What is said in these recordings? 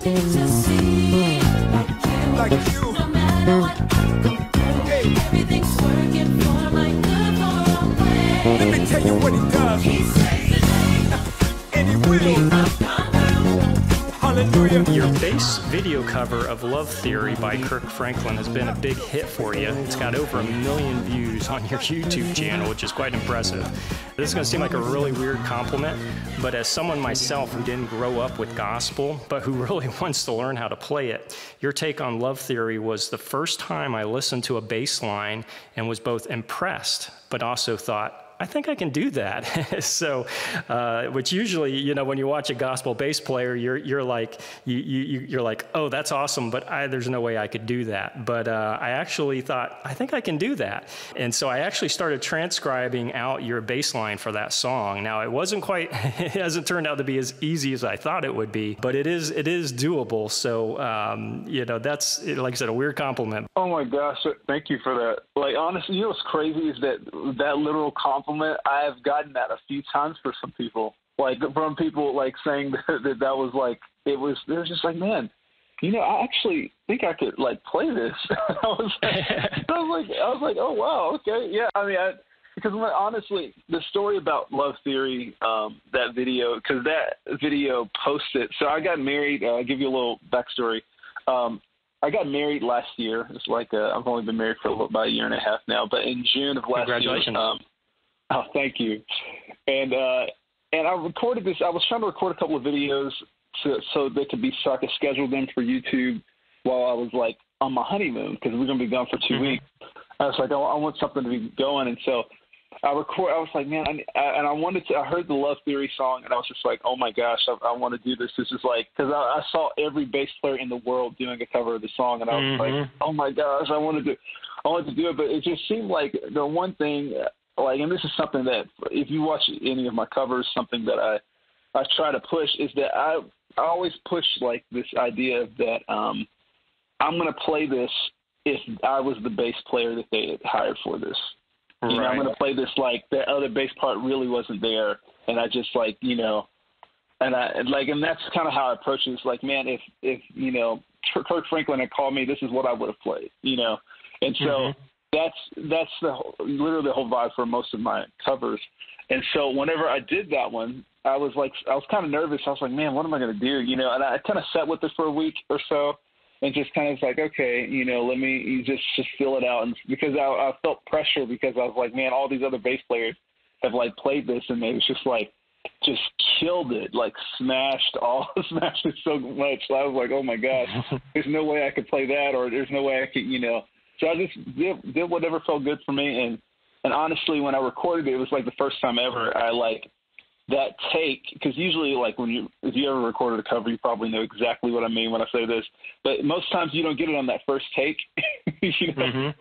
to see like you. No matter what, hey, everything's working for my good for always. Let me tell you what he does. He saves the day, and he will. Hallelujah. Your bass video cover of Love Theory by Kirk Franklin has been a big hit for you. It's got over 1 million views on your YouTube channel, which is quite impressive. This is going to seem like a really weird compliment, but as someone myself who didn't grow up with gospel, but who really wants to learn how to play it, your take on Love Theory was the first time I listened to a bass line and was both impressed, but also thought, I think I can do that. So, which usually, you know, when you watch a gospel bass player, you're like, oh, that's awesome, but there's no way I could do that. But I actually thought, I think I can do that. And so I actually started transcribing out your bass line for that song. Now, it wasn't quite, it hasn't turned out to be as easy as I thought it would be, but it is doable. So, you know, that's, like I said, a weird compliment. Oh my gosh, thank you for that. Like, honestly, you know what's crazy is that literal compliment, I have gotten that a few times for some people, like from people like saying that was like, they're just like, man, you know, I actually think I could like play this. I was like, oh wow, okay, yeah. I mean, because honestly, the story about Love Theory, that video, because that video posted. So I got married. I'll give you a little backstory. I got married last year. It's like I've only been married for about 1.5 years now. But in June of last year. Congratulations. Oh, thank you. And I recorded this. I was trying to record a couple of videos so I could schedule them for YouTube while I was like on my honeymoon, because we're gonna be gone for 2 weeks. I was like, I want something to be going, and so I was like, man, I heard the Love Theory song, and I was just like, oh my gosh, I want to do this. This is like, because I saw every bass player in the world doing a cover of the song, and I was like, oh my gosh, I wanted to do it, but it just seemed like the one thing. Like, and this is something that if you watch any of my covers, something that I try to push is that I always push like this idea that I'm going to play this if I was the bass player that they had hired for this. Right. You know, I'm going to play this like the other bass part really wasn't there, and I just like, you know, and that's kind of how I approach it. It's like, man, if you know, Kirk Franklin had called me, this is what I would have played, you know, and so. That's literally the whole vibe for most of my covers. And so whenever I did that one, I was kind of nervous. I was like, man, what am I going to do? You know, and I kind of sat with it for a week or so and just kind of like, okay, you know, let me just feel it out. And because I felt pressure because I was like, man, all these other bass players have like played this and they was just like, just killed it, like smashed it so much. So I was like, oh my gosh, there's no way I could play that, or there's no way I could, you know. So I just did whatever felt good for me, and honestly, when I recorded it was like the first time ever I like that take, because usually like if you ever recorded a cover, you probably know exactly what I mean when I say this, but most times you don't get it on that first take, you know?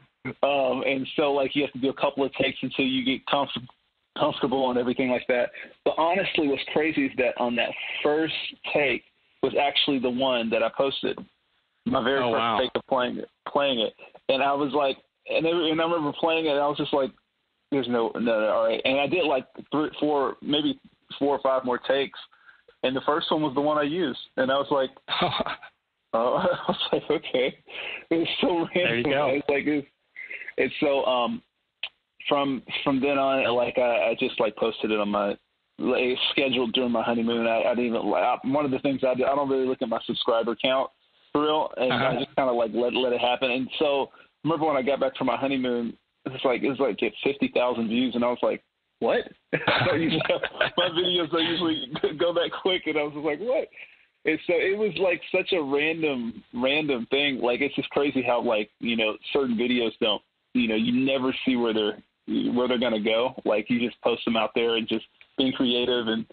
And so like you have to do a couple of takes until you get comfortable and everything like that. But honestly, what's crazy is that on that first take was actually the one that I posted. My very first take of playing it. And I was like, and I remember playing it, and I was just like, there's no, all right. And I did like 4 or 5 more takes, and the first one was the one I used. And I was like, okay. It was so random. There you go. It's like, it's so, from then on, like, I just like posted it on my scheduled during my honeymoon. I didn't even, one of the things I do, I don't really look at my subscriber count. For real, and I just kind of like let it happen. And so, remember when I got back from my honeymoon, it was like at 50,000 views, and I was like, what? My videos don't usually go that quick, and I was just like, what? And so it was like such a random thing. Like, it's just crazy how like, you know, certain videos don't, you know, you never see where they're gonna go. Like, you just post them out there and just being creative and,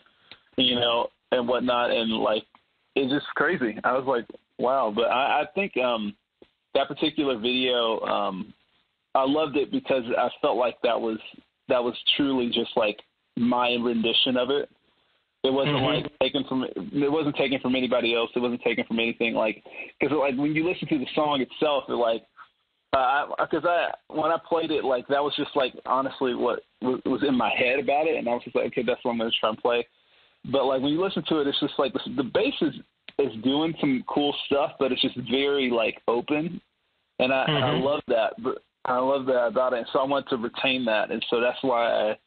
you know, and whatnot, and like it's just crazy. I was like, wow. But I think that particular video, I loved it because I felt like that was truly just like my rendition of it. It wasn't like taken from anybody else. It wasn't taken from anything, like, because like when you listen to the song itself, it like when I played it, like that was just like honestly what was in my head about it, and I was just like, okay, that's what I'm going to try and play. But like when you listen to it, it's just like the bass is doing some cool stuff, but it's just very like open, and I love that. But I love that about it, and so I want to retain that, and so that's why I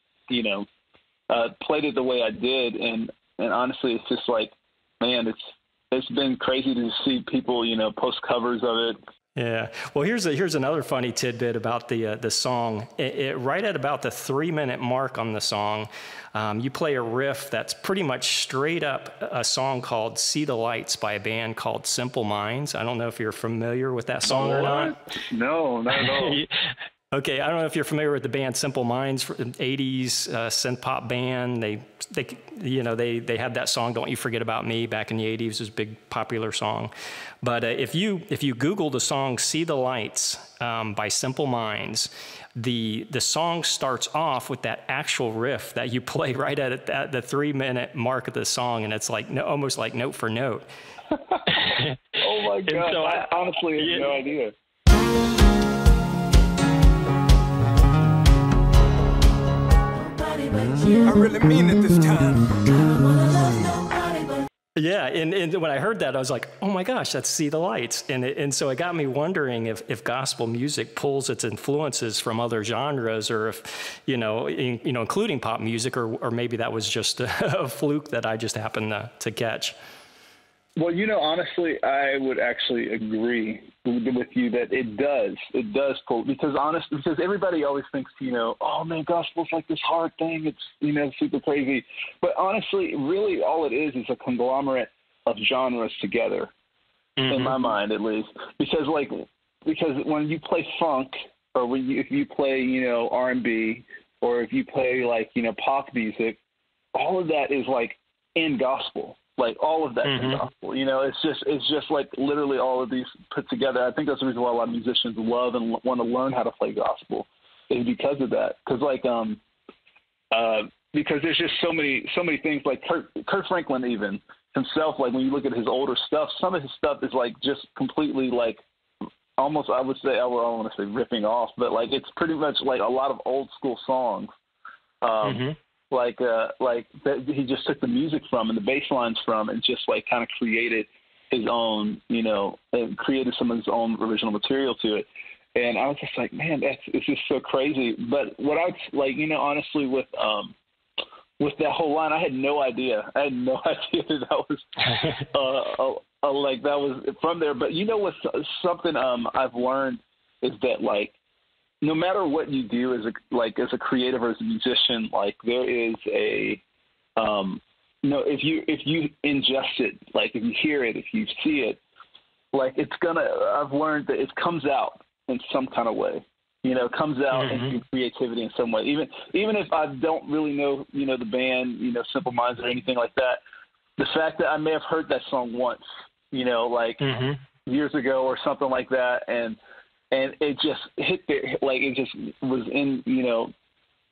played it the way I did, and honestly, it's just like, man, it's been crazy to see people post covers of it. Yeah. Well, here's another funny tidbit about the song. Right at about the 3-minute mark on the song, you play a riff that's pretty much straight up a song called "See the Lights" by a band called Simple Minds. I don't know if you're familiar with that song or not. No, not at all. Okay, I don't know if you're familiar with the band Simple Minds, 80s synth pop band. They had that song "Don't You Forget About Me" back in the 80s. It was a big popular song. But if you Google the song "See the Lights" by Simple Minds, the song starts off with that actual riff that you play right at the 3-minute mark of the song, and it's like almost like note for note. Oh my God! So I honestly have no idea. I really mean it this time. Yeah, and when I heard that, I was like, oh my gosh, that's "See the Lights." And so it got me wondering if gospel music pulls its influences from other genres, or if, including pop music, or maybe that was just a fluke that I just happened to catch. Well, honestly, I would actually agree with you that it does pull, because everybody always thinks, oh man, gospel's like this hard thing. It's, super crazy. But honestly, really all it is a conglomerate of genres together, in my mind at least. Because when you play funk, or if you play, R&B, or if you play like, pop music, all of that is like in gospel. Like all of that in gospel, it's just like literally all of these put together. I think that's the reason why a lot of musicians love and want to learn how to play gospel, is because of that. Because there's just so many things, like Kirk Franklin even himself. Like when you look at his older stuff, some of his stuff is like just completely like almost, I would say, I don't want to say ripping off, but like it's pretty much like a lot of old school songs. Like that he just took the music from and the bass lines from, and just like kind of created his own, and created some of his own original material to it. And I was just like, man, it's just so crazy. But what I like, honestly, with that whole line, I had no idea. That was like that was from there. But what's something I've learned is that like, no matter what you do as a creative or as a musician, like there is if you ingest it, like if you hear it, if you see it, like I've learned that it comes out in some kind of way, it comes out in creativity in some way. Even if I don't really know, the band, Simple Minds or anything like that, the fact that I may have heard that song once, years ago or something like that, and it just hit there, like it just was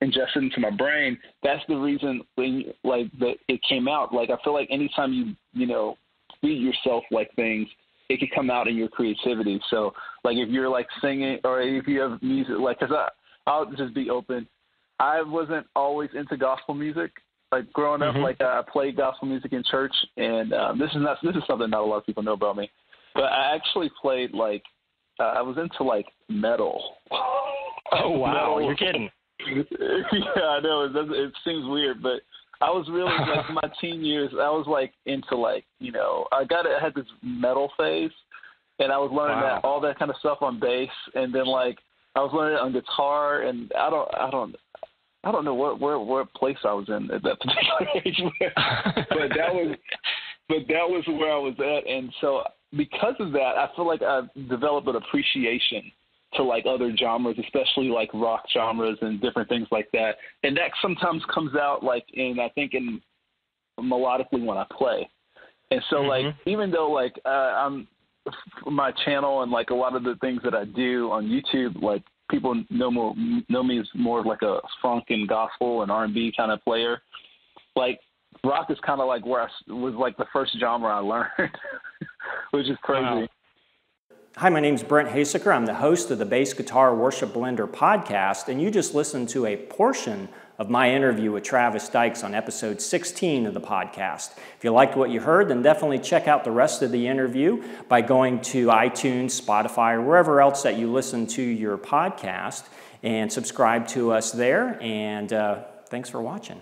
ingested into my brain. That's the reason that it came out. Like I feel like anytime you feed yourself like things, it can come out in your creativity. So like if you're like singing, or if you have music, like, because I'll just be open. I wasn't always into gospel music. Like growing up, like I played gospel music in church, and this is something not a lot of people know about me. But I actually played like. I was into like metal. Oh wow, you're kidding. Yeah, I know. It seems weird, but I was really like my teen years. I was like into like I had this metal phase, and I was learning all that kind of stuff on bass, and then like I was learning it on guitar, and I don't know what place I was in at that particular age, but that was where I was at, and so. Because of that, I feel like I've developed an appreciation to like other genres, especially like rock genres and different things like that. And that sometimes comes out like in melodically when I play. And so like, even though like I'm my channel and like a lot of the things that I do on YouTube, like people know me as more of like a funk and gospel and R&B kind of player. Like rock is kind of like where I was like the first genre I learned. Which is crazy. Wow. Hi, my name's Brent Haseker. I'm the host of the Bass Guitar Worship Blender podcast, and you just listened to a portion of my interview with Travis Dykes on episode 16 of the podcast. If you liked what you heard, then definitely check out the rest of the interview by going to iTunes, Spotify, or wherever else that you listen to your podcast, and subscribe to us there. And thanks for watching.